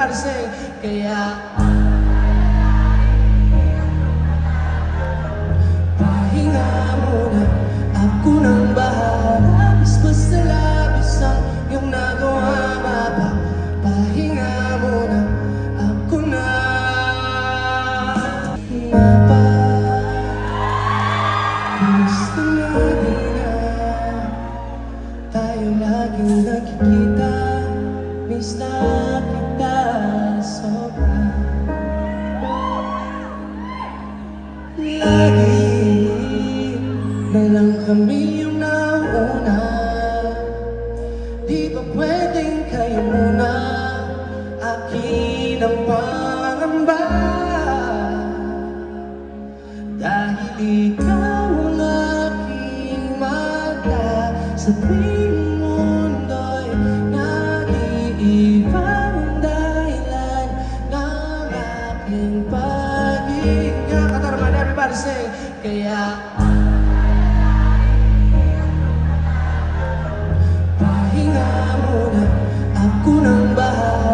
everybody say, kaya pahinga muna, ako nang bahala. Labis ba sa labis ang iyong nagawa, baba? Pahinga muna, ako na mapa. Gusto natin na tayo laging nakikita. Miss na kita sobra. Lagi na lang kami yung nauna. Di ba pwedeng kayo muna? Akin ang pangamba. Dahil ikaw ang aking mata. Sa tuwing mundo'y nag-iiba ang dahilan ng aking paghinga. Katarman, everybody say, kaya pahinga muna, ako nang bahala.